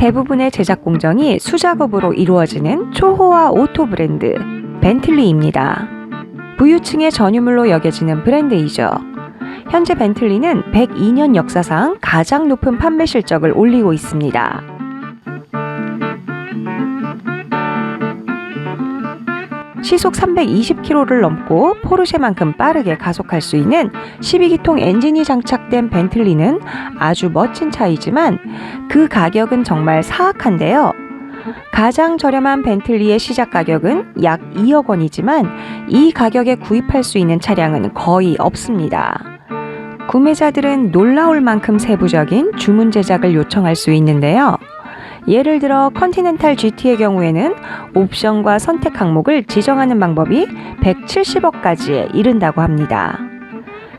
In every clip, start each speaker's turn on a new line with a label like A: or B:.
A: 대부분의 제작 공정이 수작업으로 이루어지는 초호화 오토 브랜드 벤틀리입니다. 부유층의 전유물로 여겨지는 브랜드이죠. 현재 벤틀리는 102년 역사상 가장 높은 판매 실적을 올리고 있습니다. 시속 320km를 넘고 포르쉐만큼 빠르게 가속할 수 있는 12기통 엔진이 장착된 벤틀리는 아주 멋진 차이지만 그 가격은 정말 사악한데요. 가장 저렴한 벤틀리의 시작 가격은 약 2억 원이지만 이 가격에 구입할 수 있는 차량은 거의 없습니다. 구매자들은 놀라울 만큼 세부적인 주문 제작을 요청할 수 있는데요. 예를 들어 컨티넨탈 GT의 경우에는 옵션과 선택 항목을 지정하는 방법이 170억까지에 이른다고 합니다.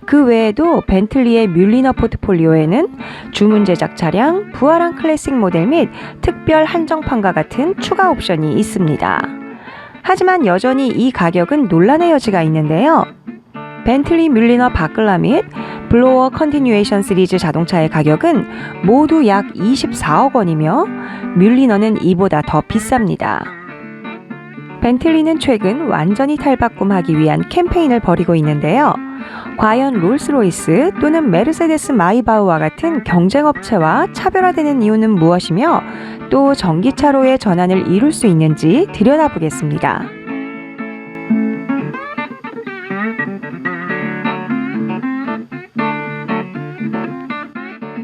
A: 그 외에도 벤틀리의 뮬리너 포트폴리오에는 주문 제작 차량, 부활한 클래식 모델 및 특별 한정판과 같은 추가 옵션이 있습니다. 하지만 여전히 이 가격은 논란의 여지가 있는데요. 벤틀리 뮬리너 바클라 및 블로어 컨티뉴에이션 시리즈 자동차의 가격은 모두 약 24억 원이며 뮬리너는 이보다 더 비쌉니다. 벤틀리는 최근 완전히 탈바꿈하기 위한 캠페인을 벌이고 있는데요. 과연 롤스로이스 또는 메르세데스 마이바흐와 같은 경쟁업체와 차별화되는 이유는 무엇이며 또 전기차로의 전환을 이룰 수 있는지 들여다보겠습니다.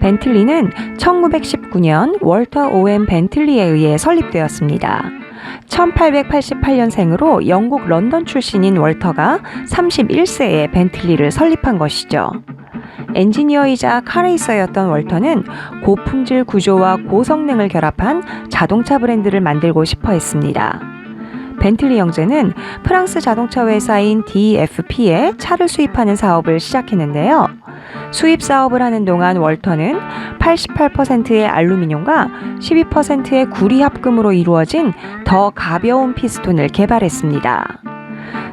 A: 벤틀리는 1919년 월터 오웬 벤틀리에 의해 설립되었습니다. 1888년생으로 영국 런던 출신인 월터가 31세에 벤틀리를 설립한 것이죠. 엔지니어이자 카레이서였던 월터는 고품질 구조와 고성능을 결합한 자동차 브랜드를 만들고 싶어 했습니다. 벤틀리 형제는 프랑스 자동차 회사인 DFP에 차를 수입하는 사업을 시작했는데요. 수입 사업을 하는 동안 월터는 88%의 알루미늄과 12%의 구리 합금으로 이루어진 더 가벼운 피스톤을 개발했습니다.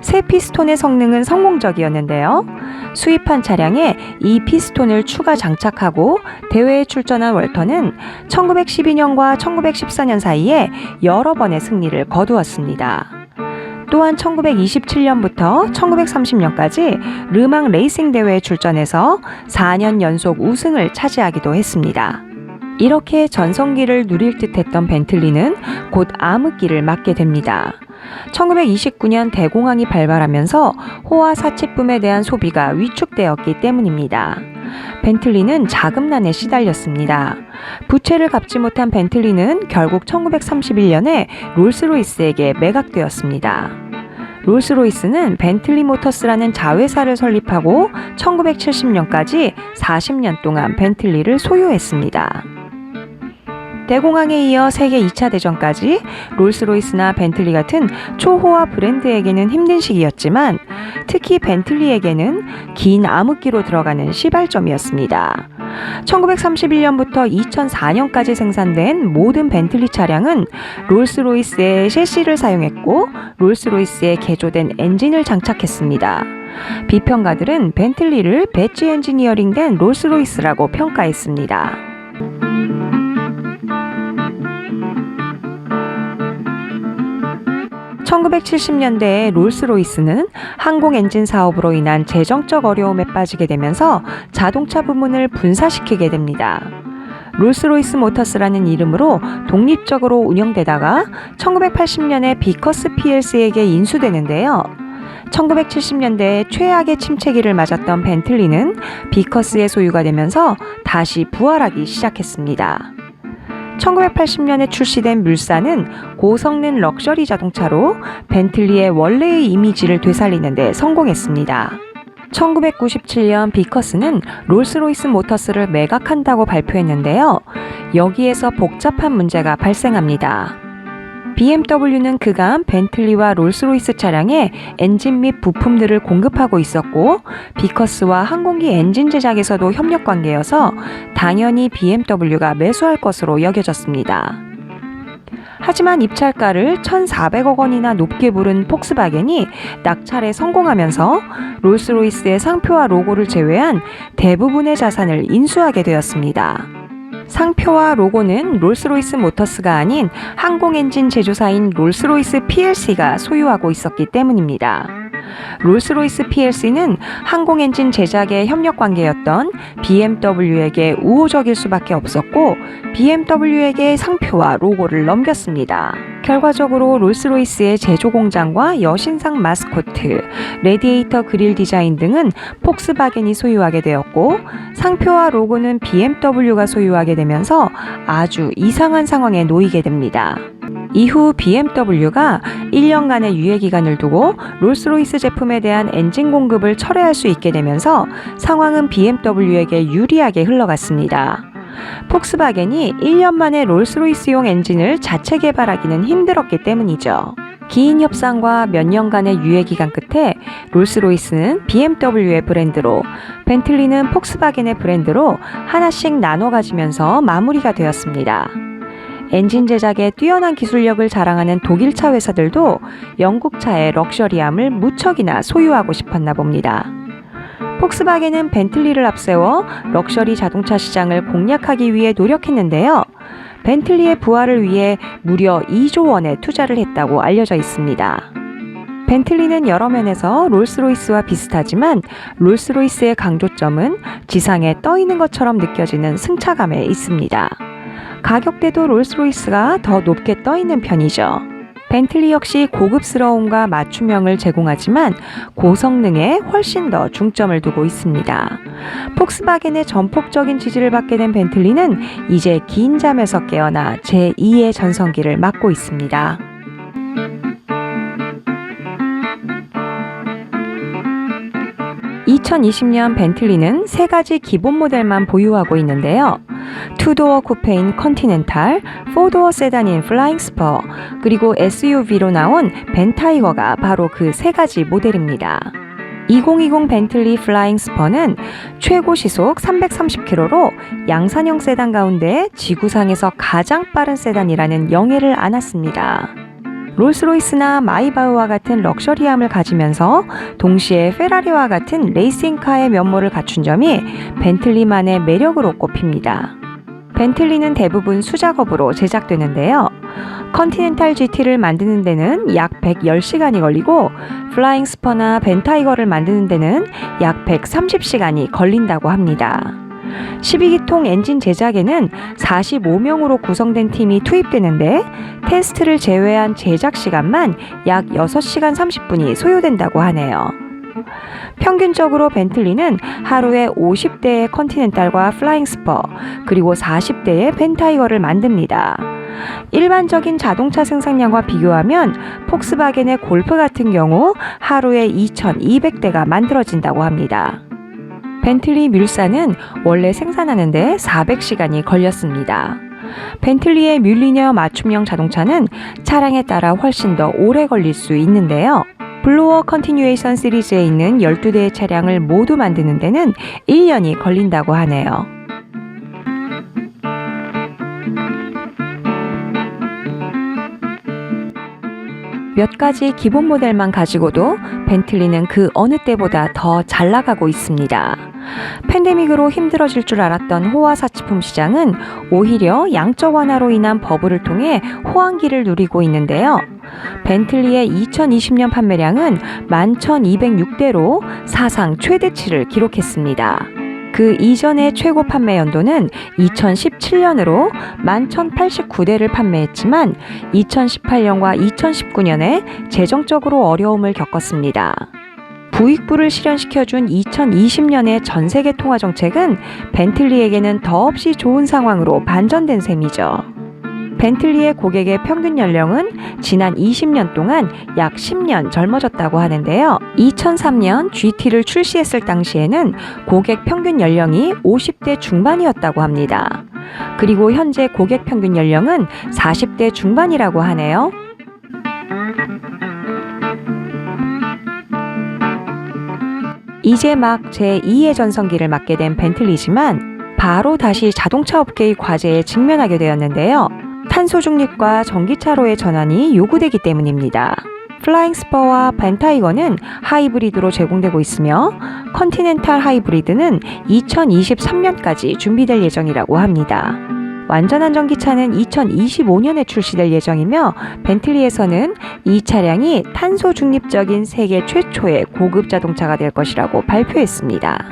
A: 새 피스톤의 성능은 성공적이었는데요. 수입한 차량에 이 피스톤을 추가 장착하고 대회에 출전한 월터는 1912년과 1914년 사이에 여러 번의 승리를 거두었습니다. 또한 1927년부터 1930년까지 르망 레이싱 대회에 출전해서 4년 연속 우승을 차지하기도 했습니다. 이렇게 전성기를 누릴 듯했던 벤틀리는 곧 암흑기를 맞게 됩니다. 1929년 대공황이 발발하면서 호화 사치품에 대한 소비가 위축되었기 때문입니다. 벤틀리는 자금난에 시달렸습니다. 부채를 갚지 못한 벤틀리는 결국 1931년에 롤스로이스에게 매각되었습니다. 롤스로이스는 벤틀리 모터스라는 자회사를 설립하고 1970년까지 40년 동안 벤틀리를 소유했습니다. 대공황에 이어 세계 2차 대전까지 롤스로이스나 벤틀리 같은 초호화 브랜드에게는 힘든 시기였지만 특히 벤틀리에게는 긴 암흑기로 들어가는 시발점이었습니다. 1931년부터 2004년까지 생산된 모든 벤틀리 차량은 롤스로이스의 셰시를 사용했고 롤스로이스에 개조된 엔진을 장착했습니다. 비평가들은 벤틀리를 배지 엔지니어링된 롤스로이스라고 평가했습니다. 1970년대에 롤스로이스는 항공 엔진 사업으로 인한 재정적 어려움에 빠지게 되면서 자동차 부문을 분사시키게 됩니다. 롤스로이스 모터스라는 이름으로 독립적으로 운영되다가 1980년에 비커스 plc에게 인수되는데요. 1970년대에 최악의 침체기를 맞았던 벤틀리는 비커스의 소유가 되면서 다시 부활하기 시작했습니다. 1980년에 출시된 물산은 고성능 럭셔리 자동차로 벤틀리의 원래의 이미지를 되살리는 데 성공했습니다. 1997년 비커스는 롤스로이스 모터스를 매각한다고 발표했는데요. 여기에서 복잡한 문제가 발생합니다. BMW는 그간 벤틀리와 롤스로이스 차량에 엔진 및 부품들을 공급하고 있었고 비커스와 항공기 엔진 제작에서도 협력 관계여서 당연히 BMW가 매수할 것으로 여겨졌습니다. 하지만 입찰가를 1,400억 원이나 높게 부른 폭스바겐이 낙찰에 성공하면서 롤스로이스의 상표와 로고를 제외한 대부분의 자산을 인수하게 되었습니다. 상표와 로고는 롤스로이스 모터스가 아닌 항공엔진 제조사인 롤스로이스 PLC가 소유하고 있었기 때문입니다. 롤스로이스 PLC는 항공엔진 제작의 협력관계였던 BMW에게 우호적일 수밖에 없었고 BMW에게 상표와 로고를 넘겼습니다. 결과적으로 롤스로이스의 제조 공장과 여신상 마스코트, 레디에이터 그릴 디자인 등은 폭스바겐이 소유하게 되었고 상표와 로고는 BMW가 소유하게 되면서 아주 이상한 상황에 놓이게 됩니다. 이후 BMW가 1년간의 유예기간을 두고 롤스로이스 제품에 대한 엔진 공급을 철회할 수 있게 되면서 상황은 BMW에게 유리하게 흘러갔습니다. 폭스바겐이 1년 만에 롤스로이스용 엔진을 자체 개발하기는 힘들었기 때문이죠. 긴 협상과 몇 년간의 유예기간 끝에 롤스로이스는 BMW의 브랜드로, 벤틀리는 폭스바겐의 브랜드로 하나씩 나눠 가지면서 마무리가 되었습니다. 엔진 제작에 뛰어난 기술력을 자랑하는 독일차 회사들도 영국차의 럭셔리함을 무척이나 소유하고 싶었나 봅니다. 폭스바겐은 벤틀리를 앞세워 럭셔리 자동차 시장을 공략하기 위해 노력했는데요. 벤틀리의 부활을 위해 무려 2조 원의 투자를 했다고 알려져 있습니다. 벤틀리는 여러 면에서 롤스로이스와 비슷하지만 롤스로이스의 강조점은 지상에 떠 있는 것처럼 느껴지는 승차감에 있습니다. 가격대도 롤스로이스가 더 높게 떠 있는 편이죠. 벤틀리 역시 고급스러움과 맞춤형을 제공하지만 고성능에 훨씬 더 중점을 두고 있습니다. 폭스바겐의 전폭적인 지지를 받게 된 벤틀리는 이제 긴 잠에서 깨어나 제2의 전성기를 맞고 있습니다. (2020년) 벤틀리는 3가지 기본 모델만 보유하고 있는데요. 투도어 쿠페인 컨티넨탈, 4도어 세단인 플라잉 스퍼, 그리고 SUV로 나온 벤타이거가 바로 그 3가지 모델입니다. 2020 벤틀리 플라잉 스퍼는 최고 시속 330km로 양산형 세단 가운데 지구상에서 가장 빠른 세단이라는 영예를 안았습니다. 롤스로이스나 마이바흐와 같은 럭셔리함을 가지면서 동시에 페라리와 같은 레이싱카의 면모를 갖춘 점이 벤틀리만의 매력으로 꼽힙니다. 벤틀리는 대부분 수작업으로 제작되는데요. 컨티넨탈 GT를 만드는 데는 약 110시간이 걸리고 플라잉 스퍼나 벤타이거를 만드는 데는 약 130시간이 걸린다고 합니다. 12기통 엔진 제작에는 45명으로 구성된 팀이 투입되는데 테스트를 제외한 제작 시간만 약 6시간 30분이 소요된다고 하네요. 평균적으로 벤틀리는 하루에 50대의 컨티넨탈과 플라잉 스퍼, 그리고 40대의 벤타이거를 만듭니다. 일반적인 자동차 생산량과 비교하면 폭스바겐의 골프 같은 경우 하루에 2,200대가 만들어진다고 합니다. 벤틀리 뮬사는 원래 생산하는데 400시간이 걸렸습니다. 벤틀리의 뮬리니어 맞춤형 자동차는 차량에 따라 훨씬 더 오래 걸릴 수 있는데요. 블로어 컨티뉴에이션 시리즈에 있는 12대의 차량을 모두 만드는 데는 1년이 걸린다고 하네요. 몇 가지 기본 모델만 가지고도 벤틀리는 그 어느 때보다 더 잘 나가고 있습니다. 팬데믹으로 힘들어질 줄 알았던 호화 사치품 시장은 오히려 양적 완화로 인한 버블을 통해 호황기를 누리고 있는데요. 벤틀리의 2020년 판매량은 11,206대로 사상 최대치를 기록했습니다. 그 이전의 최고 판매 연도는 2017년으로 11,089대를 판매했지만 2018년과 2019년에 재정적으로 어려움을 겪었습니다. 부익부를 실현시켜준 2020년의 전세계 통화정책은 벤틀리에게는 더없이 좋은 상황으로 반전된 셈이죠. 벤틀리의 고객의 평균 연령은 지난 20년 동안 약 10년 젊어졌다고 하는데요. 2003년 GT를 출시했을 당시에는 고객 평균 연령이 50대 중반이었다고 합니다. 그리고 현재 고객 평균 연령은 40대 중반이라고 하네요. 이제 막 제2의 전성기를 맞게 된 벤틀리지만 바로 다시 자동차 업계의 과제에 직면하게 되었는데요. 탄소 중립과 전기차로의 전환이 요구되기 때문입니다. 플라잉 스퍼와 벤타이거는 하이브리드로 제공되고 있으며 컨티넨탈 하이브리드는 2023년까지 준비될 예정이라고 합니다. 완전한 전기차는 2025년에 출시될 예정이며 벤틀리에서는 이 차량이 탄소 중립적인 세계 최초의 고급 자동차가 될 것이라고 발표했습니다.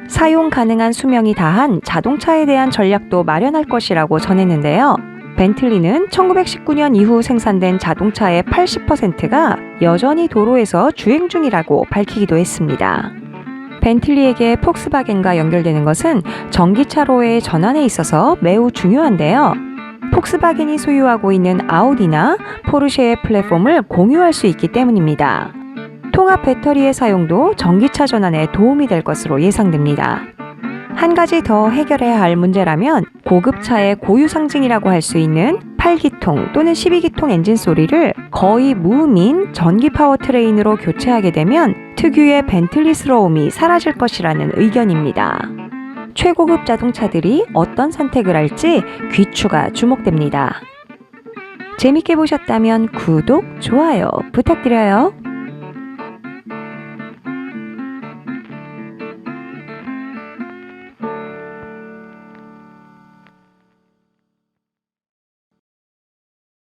A: 사용 가능한 수명이 다한 자동차에 대한 전략도 마련할 것이라고 전했는데요. 벤틀리는 1919년 이후 생산된 자동차의 80%가 여전히 도로에서 주행 중이라고 밝히기도 했습니다. 벤틀리에게 폭스바겐과 연결되는 것은 전기차로의 전환에 있어서 매우 중요한데요. 폭스바겐이 소유하고 있는 아우디나 포르쉐의 플랫폼을 공유할 수 있기 때문입니다. 통합 배터리의 사용도 전기차 전환에 도움이 될 것으로 예상됩니다. 한 가지 더 해결해야 할 문제라면 고급차의 고유 상징이라고 할 수 있는 8기통 또는 12기통 엔진 소리를 거의 무음인 전기 파워트레인으로 교체하게 되면 특유의 벤틀리스러움이 사라질 것이라는 의견입니다. 최고급 자동차들이 어떤 선택을 할지 귀추가 주목됩니다. 재밌게 보셨다면 구독, 좋아요 부탁드려요.